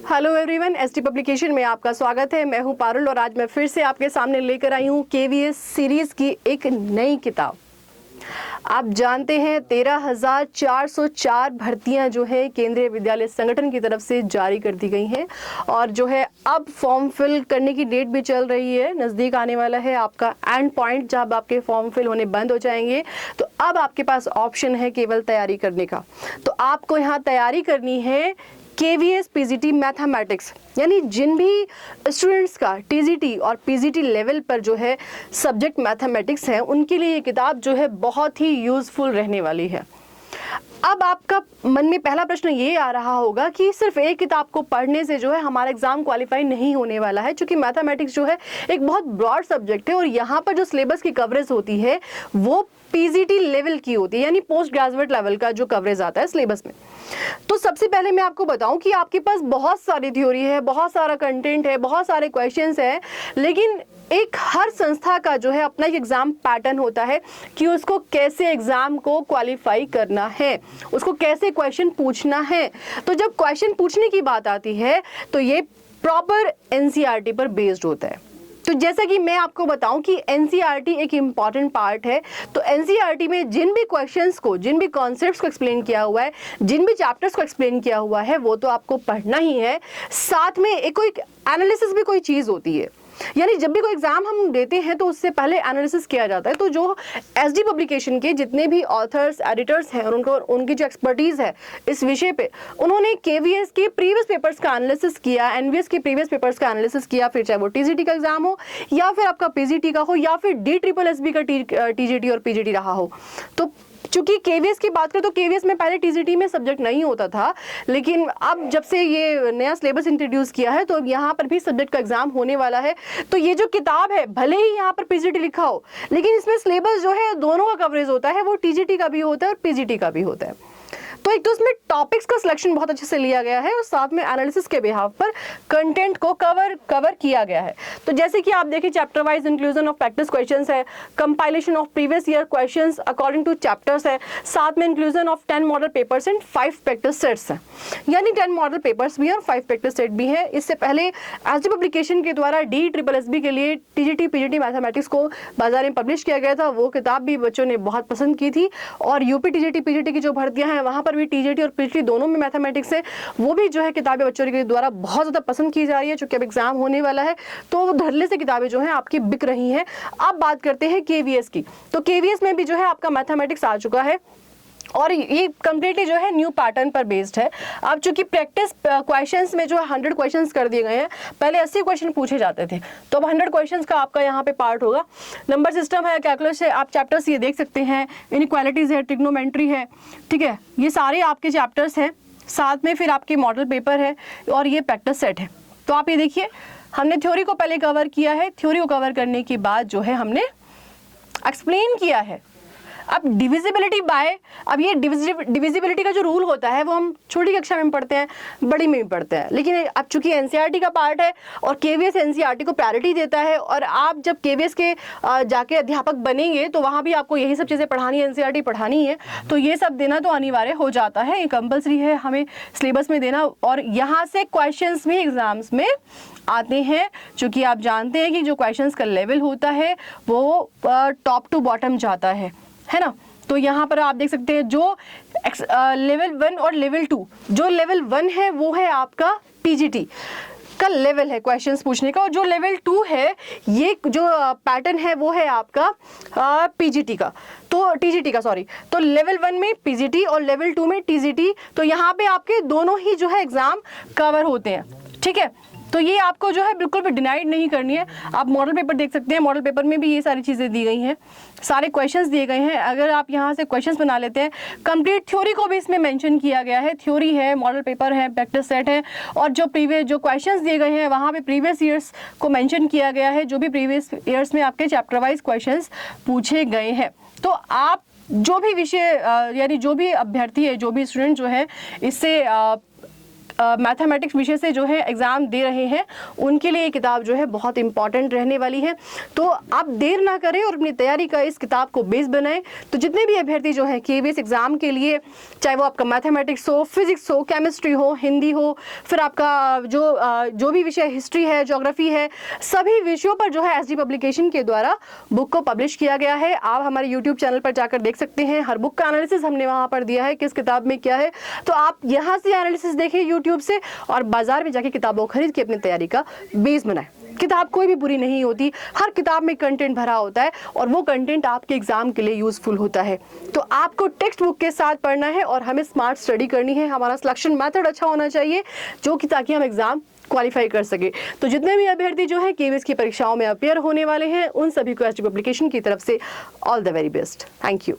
Hello everyone, ST publication में आपका स्वागत है। मैं हूं पारुल और आज मैं फिर से आपके सामने लेकर आई हूं केवीएस सीरीज की एक नई किताब। आप जानते हैं 13,404 भर्तियां जो है केंद्रीय विद्यालय संगठन की तरफ से जारी कर दी गई हैं और जो है अब फॉर्म फिल करने की डेट भी चल रही है। नज़दीक आने वाला है आपका एंड पॉइंट जब आपके फॉर्म फिल होने बंद हो जाएंगे, तो अब आपके पास ऑप्शन है केवल तैयारी करने का। तो आपको यहाँ तैयारी करनी है केवीएस पीजीटी मैथमेटिक्स, यानी जिन भी स्टूडेंट्स का टीजीटी और पीजीटी लेवल पर जो है सब्जेक्ट मैथमेटिक्स है, उनके लिए ये किताब जो है बहुत ही यूज़फुल रहने वाली है। अब आपका मन में पहला प्रश्न ये आ रहा होगा कि सिर्फ एक किताब को पढ़ने से जो है हमारा एग्जाम क्वालिफाई नहीं होने वाला है, क्योंकि मैथमेटिक्स जो है एक बहुत ब्रॉड सब्जेक्ट है और यहाँ पर जो सिलेबस की कवरेज होती है वो पीजीटी लेवल की होती है, यानी पोस्ट ग्रेजुएट लेवल का जो कवरेज आता है सिलेबस में। तो सबसे पहले मैं आपको बताऊं कि आपके पास बहुत सारी थ्योरी है, बहुत सारा कंटेंट है, बहुत सारे क्वेश्चंस हैं, लेकिन एक हर संस्था का जो है अपना एक एग्जाम पैटर्न होता है कि उसको कैसे एग्जाम को क्वालिफाई करना है, उसको कैसे क्वेश्चन पूछना है। तो जब क्वेश्चन पूछने की बात आती है तो ये प्रॉपर एनसीईआरटी पर बेस्ड होता है। तो जैसा कि मैं आपको बताऊं कि एनसीईआरटी एक इम्पॉर्टेंट पार्ट है, तो एनसीईआरटी में जिन भी क्वेश्चंस को, जिन भी कॉन्सेप्ट्स को एक्सप्लेन किया हुआ है, जिन भी चैप्टर्स को एक्सप्लेन किया हुआ है, वो तो आपको पढ़ना ही है। साथ में एक कोई एनालिसिस भी कोई चीज़ होती है, यानी जब भी कोई एग्जाम हम देते हैं तो उससे पहले एनालिसिस किया जाता है। तो जो एसडी पब्लिकेशन के जितने भी ऑथर्स, एडिटर्स हैं और उनकी जो एक्सपर्टीज है इस विषय पे, उन्होंने केवीएस के प्रीवियस पेपर्स का एनालिसिस किया, एनवीएस के प्रीवियस पेपर्स का एनालिसिस किया, फिर चाहे वो टीजीटी का एग्जाम हो या फिर आपका पीजीटी का हो या फिर DSSB का टीजीटी और पीजीटी रहा हो। तो चूंकि केवीएस की बात करें तो केवीएस में पहले टीजीटी में सब्जेक्ट नहीं होता था, लेकिन अब जब से ये नया सिलेबस इंट्रोड्यूस किया है तो यहाँ पर भी सब्जेक्ट का एग्जाम होने वाला है। तो ये जो किताब है, भले ही यहाँ पर पीजीटी लिखा हो, लेकिन इसमें सिलेबस जो है दोनों का कवरेज होता है, वो टीजीटी का भी होता है और पीजीटी का भी होता है। तो एक तो इसमें टॉपिक्स का सिलेक्शन बहुत अच्छे से लिया गया है और साथ में एनालिसिस के बिहाफ पर कंटेंट को कवर किया गया है। तो जैसे कि आप देखिए, chapter wise inclusion of practice questions है, compilation of previous year questions according to chapters है, साथ में inclusion of 10 model papers and 5 practice sets है, यानी 10 मॉडल पेपर्स भी है और 5 प्रैक्टिस सेट भी है। इससे पहले एसडी पब्लिकेशन के द्वारा DSSB के लिए टीजीटी पीजीटी मैथमेटिक्स को बाजार में पब्लिश किया गया था, वो किताब भी बच्चों ने बहुत पसंद की थी। और यूपी टीजीटी पीजीटी की जो भर्तियां हैं वहां पर भी टीजीटी और पीजीटी दोनों में मैथमेटिक्स है, वो भी जो है किताबें बच्चों के द्वारा बहुत ज़्यादा पसंद की जा रही है। चूंकि अब एग्जाम होने वाला है तो धड़ल्ले से किताबें जो हैं आपकी बिक रही हैं। अब बात करते हैं केवीएस की। तो केवीएस में भी जो है आपका मैथमेटिक्स आ चुका है और ये कम्प्लीटली जो है न्यू पैटर्न पर बेस्ड है। अब चूंकि प्रैक्टिस क्वेश्चंस में जो है 100 क्वेश्चंस कर दिए गए हैं, पहले 80 क्वेश्चन पूछे जाते थे, तो अब 100 क्वेश्चंस का आपका यहाँ पे पार्ट होगा। नंबर सिस्टम है, कैलकुलस है, आप चैप्टर्स ये देख सकते हैं, इनइक्वालिटीज है, ट्रिग्नोमेट्री है, ठीक है, ये सारे आपके चैप्टर्स हैं। साथ में फिर आपके मॉडल पेपर है और ये प्रैक्टिस सेट है। तो आप ये देखिए, हमने थ्योरी को पहले कवर किया है, थ्योरी को कवर करने के बाद जो है हमने एक्सप्लेन किया है। अब डिविजिबिलिटी बाय, अब ये डिविजिबिलिटी का जो रूल होता है वो हम छोटी कक्षा में पढ़ते हैं, बड़ी में भी पढ़ते हैं, लेकिन अब चूंकि एनसीईआरटी का पार्ट है और केवीएस एनसीईआरटी को प्रायोरिटी देता है और आप जब केवीएस के जाके अध्यापक बनेंगे तो वहाँ भी आपको यही सब चीज़ें पढ़ानी है, एनसीईआरटी पढ़ानी है, तो ये सब देना तो अनिवार्य हो जाता है, ये कंपल्सरी है हमें सिलेबस में देना। और यहाँ से क्वेश्चंस भी एग्जाम्स में आते हैं, चूँकि आप जानते हैं कि जो क्वेश्चंस का लेवल होता है वो टॉप टू बॉटम जाता है ना। तो यहाँ पर आप देख सकते हैं जो लेवल 1 और लेवल 2, जो लेवल 1 है वो है आपका पीजीटी का लेवल है क्वेश्चंस पूछने का, और जो लेवल 2 है ये जो पैटर्न है वो है आपका पीजीटी का, तो टीजीटी का सॉरी। तो लेवल 1 में पीजीटी और लेवल 2 में टीजीटी, तो यहाँ पे आपके दोनों ही जो है एग्जाम कवर होते हैं, ठीक है। तो ये आपको जो है बिल्कुल भी डिनाइड नहीं करनी है। आप मॉडल पेपर देख सकते हैं, मॉडल पेपर में भी ये सारी चीज़ें दी गई हैं, सारे क्वेश्चंस दिए गए हैं। अगर आप यहाँ से क्वेश्चंस बना लेते हैं, कंप्लीट थ्योरी को भी इसमें मेंशन किया गया है, थ्योरी है, मॉडल पेपर है, प्रैक्टिस सेट है, और जो प्रीवियस जो क्वेश्चंस दिए गए हैं वहाँ पे प्रीवियस ईयर्स को मेंशन किया गया है, जो भी प्रीवियस ईयर्स में आपके चैप्टर वाइज क्वेश्चंस पूछे गए हैं। तो आप जो भी विषय यानी जो भी अभ्यर्थी है, जो भी स्टूडेंट जो है इससे मैथमेटिक्स विषय से जो है एग्ज़ाम दे रहे हैं उनके लिए ये किताब जो है बहुत इंपॉर्टेंट रहने वाली है। तो आप देर ना करें और अपनी तैयारी का इस किताब को बेस बनाएं। तो जितने भी अभ्यर्थी जो हैं KVS एग्ज़ाम के लिए, चाहे वो आपका मैथमेटिक्स हो, फिजिक्स हो, केमिस्ट्री हो, हिंदी हो, फिर आपका जो भी विषय हिस्ट्री है, ज्योग्राफी है, सभी विषयों पर जो है SG पब्लिकेशन के द्वारा बुक को पब्लिश किया गया है। आप हमारे यूट्यूब चैनल पर जाकर देख सकते हैं, हर बुक का एनालिसिस हमने वहाँ पर दिया है, किस किताब में क्या है। तो आप यहाँ से एनालिसिस देखें यूट्यूब से, और बाजार में जाके किताबों खरीद के अपनी तैयारी का बेस बनाएं। किताब कोई भी बुरी नहीं होती, हर किताब में कंटेंट भरा होता है और वो कंटेंट आपके एग्जाम के लिए यूजफुल होता है। तो आपको टेक्स्ट बुक के साथ पढ़ना है और हमें स्मार्ट स्टडी करनी है। हमारा सिलेक्शन मेथड अच्छा होना चाहिए जो कि ताकि हम एग्जाम क्वालिफाई कर सके। तो जितने भी अभ्यर्थी जो है KVS की परीक्षाओं में अपियर होने वाले हैं, उन सभी को SG पब्लिकेशन की तरफ से all the very best. Thank you.